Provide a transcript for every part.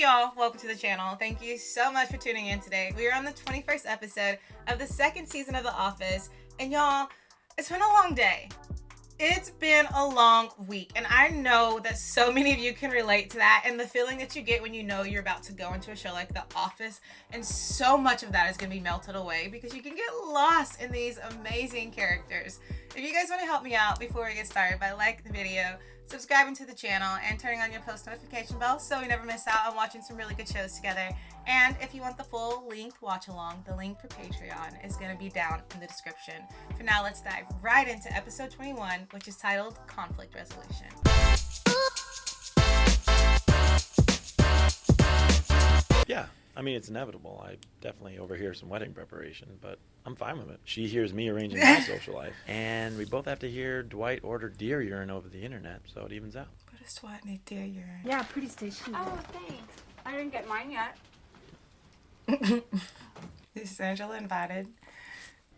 y'all, welcome to the channel. Thank you so much for tuning in today. We are on the 21st episode of the second season of The Office, and y'all, it's been a long day. It's been a long week, and I know that so many of you can relate to that and the feeling that you get when you know you're about to go into a show like The Office, and so much of that is going to be melted away because you can get lost in these amazing characters. If you guys want to help me out before we get started by liking the video, subscribing to the channel, and turning on your post notification bell so we never miss out on watching some really good shows together. And if you want the full length watch along, the link for Patreon is going to be down in the description. For now, let's dive right into episode 21, which is titled Conflict Resolution. Yeah, I mean, it's inevitable. I definitely overhear some wedding preparation, but I'm fine with it. She hears me arranging my social life, and we both have to hear Dwight order deer urine over the internet, so it evens out. What does Dwight need deer urine? Yeah, pretty station. Oh, thanks. I didn't get mine yet. Is Angela invited?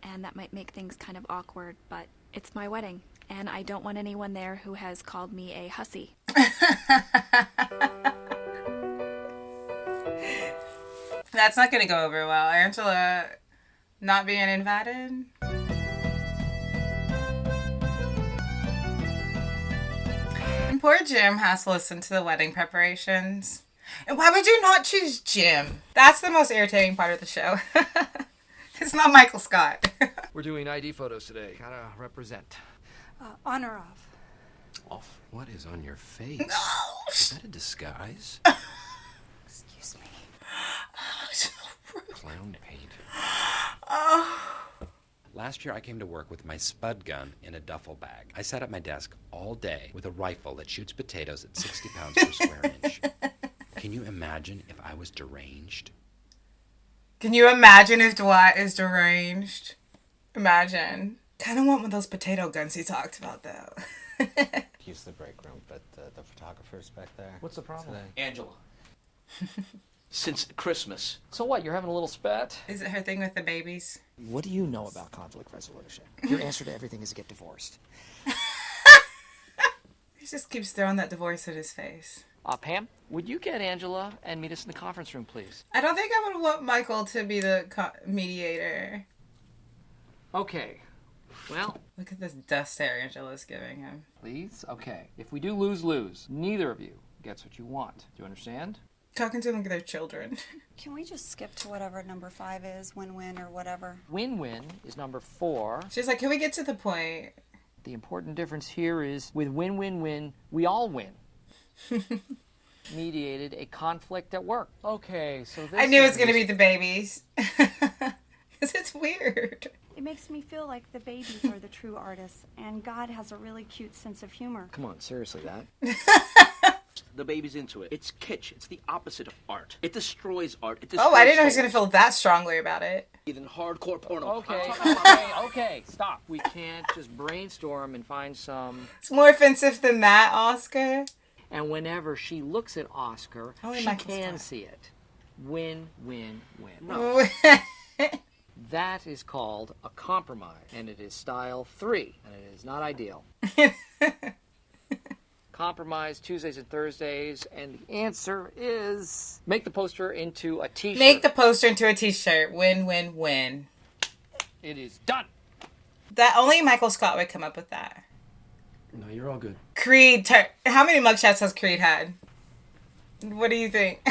And that might make things kind of awkward, but it's my wedding, and I don't want anyone there who has called me a hussy. That's not going to go over well. Angela not being invited. And poor Jim has to listen to the wedding preparations. And why would you not choose Jim? That's the most irritating part of the show. It's not Michael Scott. We're doing ID photos today. Gotta represent. On or off? Off. What is on your face? No. Is that a disguise? Excuse me. Clown paint. Oh. Last year I came to work with my spud gun in a duffel bag. I sat at my desk all day with a rifle that shoots potatoes at 60 pounds per square inch. Can you imagine if I was deranged? Can you imagine if Dwight is deranged? Imagine. Kind of want one of those potato guns he talked about, though. Use the break room, but the photographer's back there. What's the problem? Today. Angela. Since Christmas. So what, you're having a little spat? Is it her thing with the babies? What do you know about conflict resolution? Your answer to everything is get divorced. He just keeps throwing that divorce in his face. Pam, would you get Angela and meet us in the conference room, please? I don't think I would want Michael to be the mediator. Okay. Well, Look at this dust stare Angela's giving him. please? Okay. If we do lose-lose, neither of you gets what you want. Do you understand? Talking to them like they're children. Can we just skip to whatever number 5 is, win-win or whatever? Win-win is number 4. She's like, can we get to the point? The important difference here is with win-win-win, we all win. Mediated a conflict at work. Okay, so this I knew it was going to be the babies. Because it's weird. It makes me feel like the babies are the true artists, and God has a really cute sense of humor. Come on, seriously, that? The baby's into it. It's kitsch. It's the opposite of art. It destroys art. It Oh, I didn't know he was souls. going to feel that strongly about it. Even hardcore porno. Okay, okay, stop. We can't just brainstorm and find some... It's more offensive than that, Oscar. And whenever she looks at Oscar, Only she Michael's can time. see it. Win, win, win. No. That is called a compromise, and it is style 3, and it is not ideal. Compromise Tuesdays and Thursdays, and the answer is make the poster into a t-shirt. Make the poster into a t-shirt. Win, win, win. It is done. That only Michael Scott would come up with that. No, you're all good. Creed, how many mugshots has Creed had? What do you think?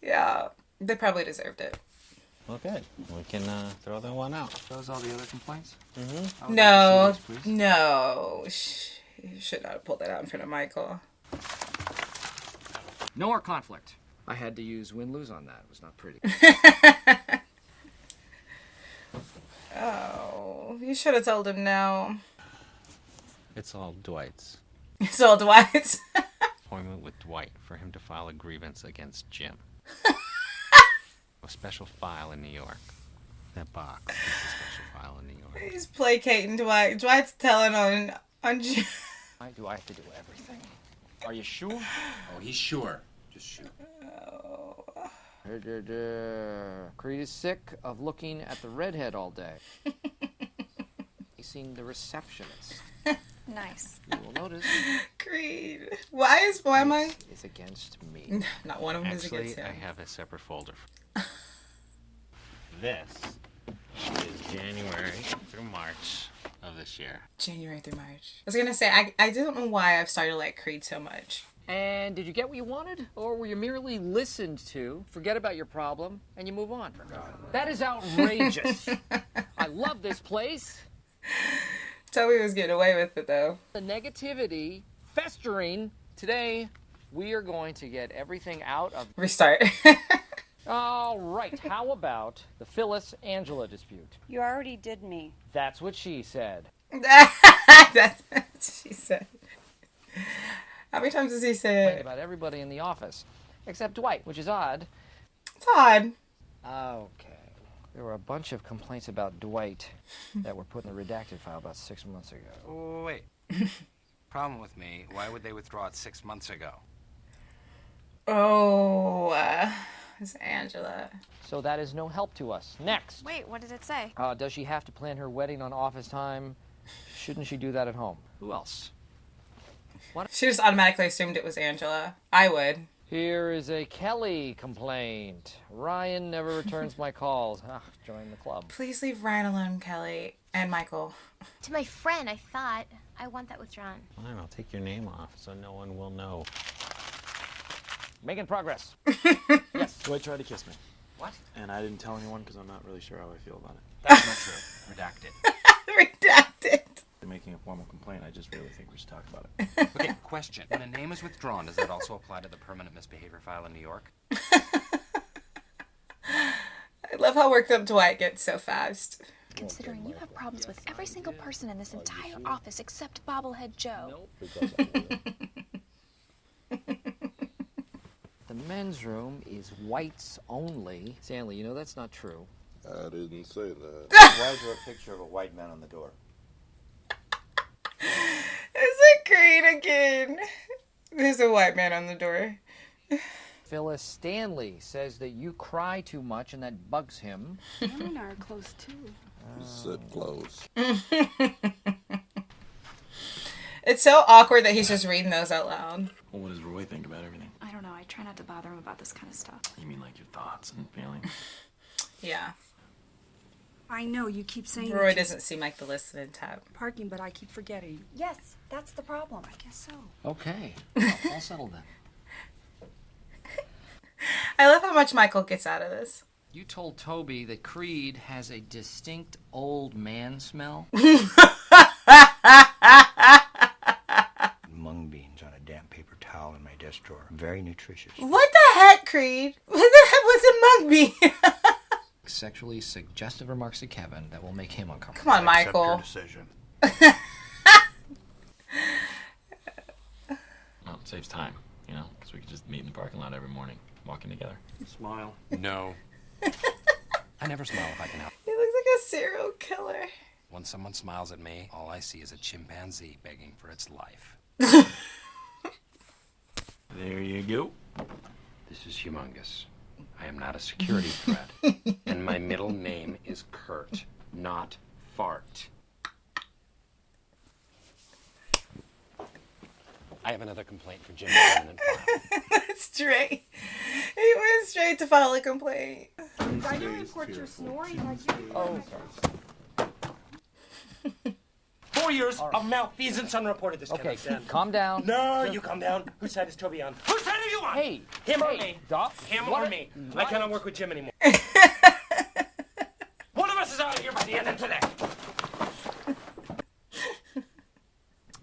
Yeah, they probably deserved it. Well, good. We can throw that one out. Those all the other complaints? Mm-hmm. No, Please. no. You should not have pulled that out in front of Michael. No more conflict. I had to use win-lose on that. It was not pretty. Oh, you should have told him no. It's all Dwight's. It's all Dwight's. Appointment with Dwight for him to file a grievance against Jim. A special file in New York. That box is a special file in New York. He's placating Dwight. Dwight's telling on Jim. Why do I have to do everything? Are you sure? Oh, he's sure. Just shoot. Oh. Creed is sick of looking at the redhead all day. He's seen the receptionist. Nice. You will notice Creed. Why am I? it's against me. Not one of them is Actually, against him. I have a separate folder. This is January through March of this year. January through March. I was gonna say, I don't know why I've started to like Creed so much. And did you get what you wanted? Or were you merely listened to, forget about your problem, and you move on? That is outrageous. I love this place. Toby was getting away with it though. The negativity festering. Today, we are going to get everything out of... Restart. All right, how about the Phyllis-Angela dispute? You already did me. That's what she said. That's what she said. How many times does he say Complained it? about everybody in the office, except Dwight, which is odd. It's odd. Okay. There were a bunch of complaints about Dwight that were put in the redacted file about 6 months ago. Oh, wait. Problem with me, why would they withdraw it 6 months ago? Oh, it's Angela. So that is no help to us. Next. Wait, what did it say? Does she have to plan her wedding on office time? Shouldn't she do that at home? Who else? She just automatically assumed it was Angela. I would. Here is a Kelly complaint. Ryan never returns my calls. Join the club. Please leave Ryan alone, Kelly. And Michael. To my friend, I thought. I want that withdrawn. Fine, I'll take your name off so no one will know. Making progress. Yes. Dwight tried to kiss me. What? And I didn't tell anyone because I'm not really sure how I feel about it. That's not true. Redacted. Redacted. Making a formal complaint, I just really think we should talk about it. Okay, question. When a name is withdrawn, does that also apply to the permanent misbehavior file in New York? I love how worked up Dwight gets so fast. Considering you have problems with every single person in this entire office except Bobblehead Joe. The men's room is whites only. Stanley, you know that's not true. I didn't say that. Why is there a picture of a white man on the door? Is it Creed again? There's a white man on the door. Phyllis Stanley says that you cry too much and that bugs him. Him and I are close too. He said close. It's so awkward that he's just reading those out loud. Well, what does Roy think about everything? I don't know. I try not to bother him about this kind of stuff. You mean like your thoughts and feelings? Yeah. I know you keep saying Roy doesn't seem like the listening type. parking, but I keep forgetting. Yes, that's the problem. I guess so. Okay. Well, all settled then. I love how much Michael gets out of this. You told Toby that Creed has a distinct old man smell. Mung beans on a damp paper towel in my desk drawer. Very nutritious. What the heck, Creed? What the heck was a mug bean? Sexually suggestive remarks to Kevin that will make him uncomfortable. Come on, Michael. Your decision. Well, it saves time, you know, because we could just meet in the parking lot every morning, walking together. Smile. No. I never smile if I can help. He looks like a serial killer. When someone smiles at me, all I see is a chimpanzee begging for its life. There you go. This is humongous. I am not a security threat. And my middle name is Kurt, not Fart. I have another complaint for Jim. That's straight. He went straight to file a complaint. I didn't report your snoring like you. Oh, 4 years of malfeasance unreported. This okay. cannot stand. Calm down. No, you calm down. Whose side is Toby on? Whose side are you on? Hey, Him or hey, me? Doc, Him what or are- me? I cannot work with Jim anymore. One of us is out of here by the end of today.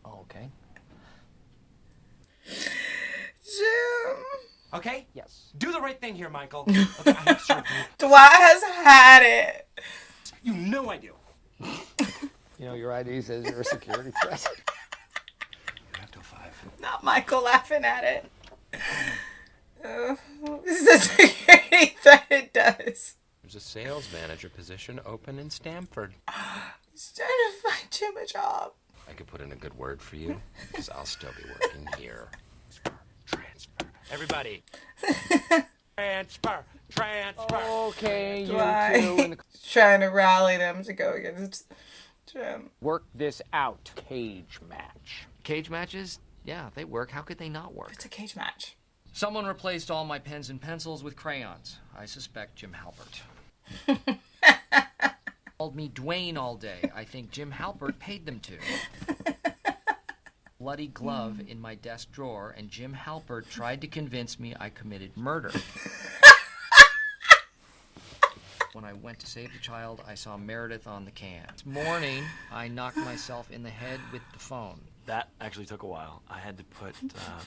Okay. Jim. Okay? Yes. Do the right thing here, Michael. Okay, I have served you. Dwight has had it. You know I do. You know, your ID says you're a security threat. You have till 5. Not Michael laughing at it. This is a security threat. It does. There's a sales manager position open in Stamford. He's trying to find Jim a job. I could put in a good word for you, because I'll still be working here. Transfer. Everybody. Transfer. Okay, you Dwight. two. In the... Trying to rally them to go against Jim. Work this out. Cage match. Cage matches? Yeah, they work. How could they not work? It's a cage match. Someone replaced all my pens and pencils with crayons. I suspect Jim Halpert. Called me Dwayne all day. I think Jim Halpert paid them to. Bloody glove in my desk drawer, and Jim Halpert tried to convince me I committed murder. When I went to save the child, I saw Meredith on the can. This morning, I knocked myself in the head with the phone. That actually took a while. I had to put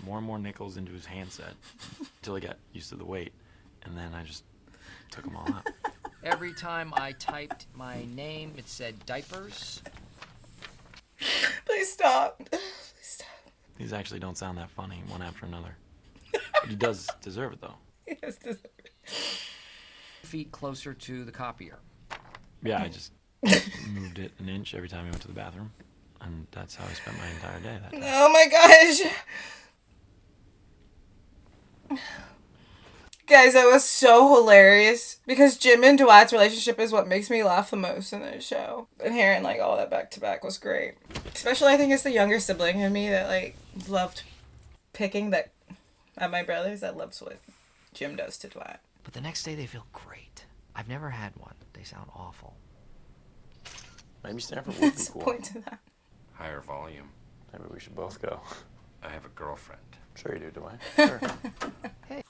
more and more nickels into his handset until he got used to the weight, and then I just took them all out. Every time I typed my name, it said diapers. Please stop. Please stop. These actually don't sound that funny, one after another. But he does deserve it, though. He does deserve it. Feet closer to the copier. Yeah, I just moved it an inch every time he went to the bathroom, and that's how I spent my entire day that day. Oh my gosh. Guys, that was so hilarious because Jim and Dwight's relationship is what makes me laugh the most in this show. And hearing like all that back to back was great. Especially I think it's the younger sibling in me that like loved picking that at my brothers that loves what Jim does to Dwight. But the next day they feel great. I've never had one. They sound awful. Maybe Stanford would be cool. Point to that. Higher volume. Maybe we should both go. I have a girlfriend. Sure you do, Dwight. Sure. Hey.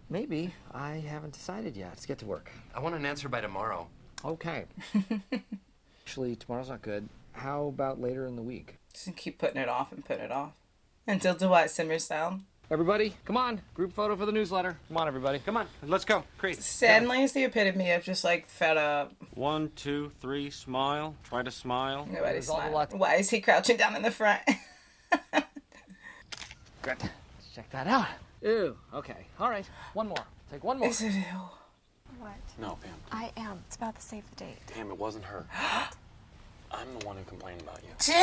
Maybe. I haven't decided yet. Let's get to work. I want an answer by tomorrow. Okay. Actually, tomorrow's not good. How about later in the week? Just keep putting it off and putting it off until Dwight simmers down. Everybody, come on. Group photo for the newsletter. Come on, everybody. Come on, let's go. Great. Stanley is the epitome of just like fed up. 1, 2, 3, smile. Try to smile. Nobody's all the smiling. luck. Why is he crouching down in the front? Good. Let's check that out. Ew. Okay. All right. One more. Take one more. Is it ew? What? No, Pam. I am. It's about the save the date. Pam, it wasn't her. I'm the one who complained about you. Jim!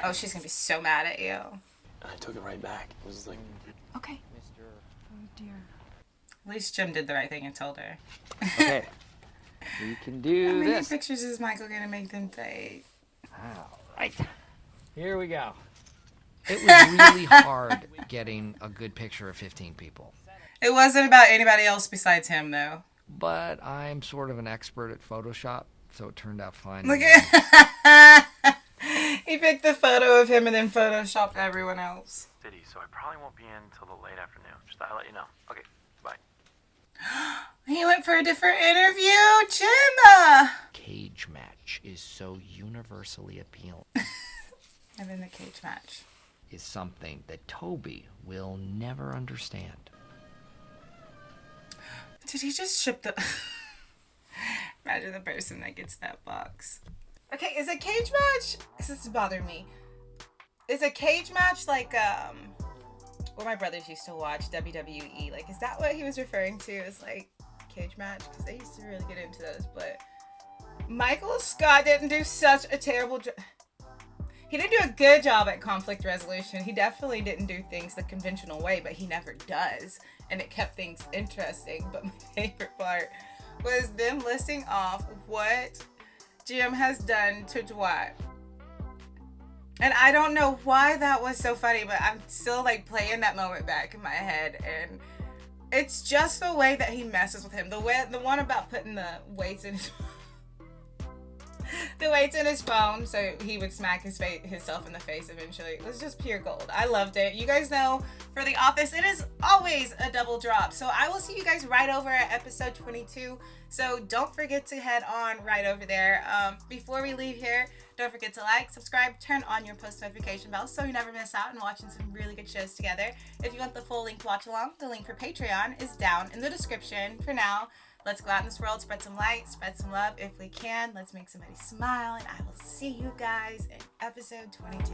Oh, she's gonna be so mad at you. And I took it right back. It was like... Okay. Mr. Oh dear. At least Jim did the right thing and told her. Okay. We can How do many this. pictures is Michael gonna make them take? All right. Here we go. It was really hard getting a good picture of 15 people. It wasn't about anybody else besides him, though. But I'm sort of an expert at Photoshop, so it turned out fine. Look at he picked the photo of him and then photoshopped everyone else. City, so I probably won't be in until the late afternoon. Just thought I'd let you know. Okay, bye. He went for a different interview, Jim. Cage match is so universally appealing. I'm in the cage match. Is something that Toby will never understand. Did he just ship the... Imagine the person that gets that box. Okay, is a cage match... This is bothering me. Is a cage match like, what my brothers used to watch, WWE? Like, is that what he was referring to as, like, cage match? Because they used to really get into those, but... Michael Scott didn't do such a terrible job. He didn't do a good job at conflict resolution. He definitely didn't do things the conventional way, but he never does. And it kept things interesting. But my favorite part was them listing off what Jim has done to Dwight. And I don't know why that was so funny, but I'm still like playing that moment back in my head. And it's just the way that he messes with him. The one about putting the weights in his phone so he would smack himself in the face eventually. It was just pure gold. I loved it. You guys know for The Office, it is always a double drop. So I will see you guys right over at episode 22. So don't forget to head on right over there. Before we leave here, don't forget to like, subscribe, turn on your post notification bell so you never miss out on watching some really good shows together. If you want the full link to watch along, the link for Patreon is down in the description. For now, let's go out in this world, spread some light, spread some love if we can. Let's make somebody smile, and I will see you guys in episode 22.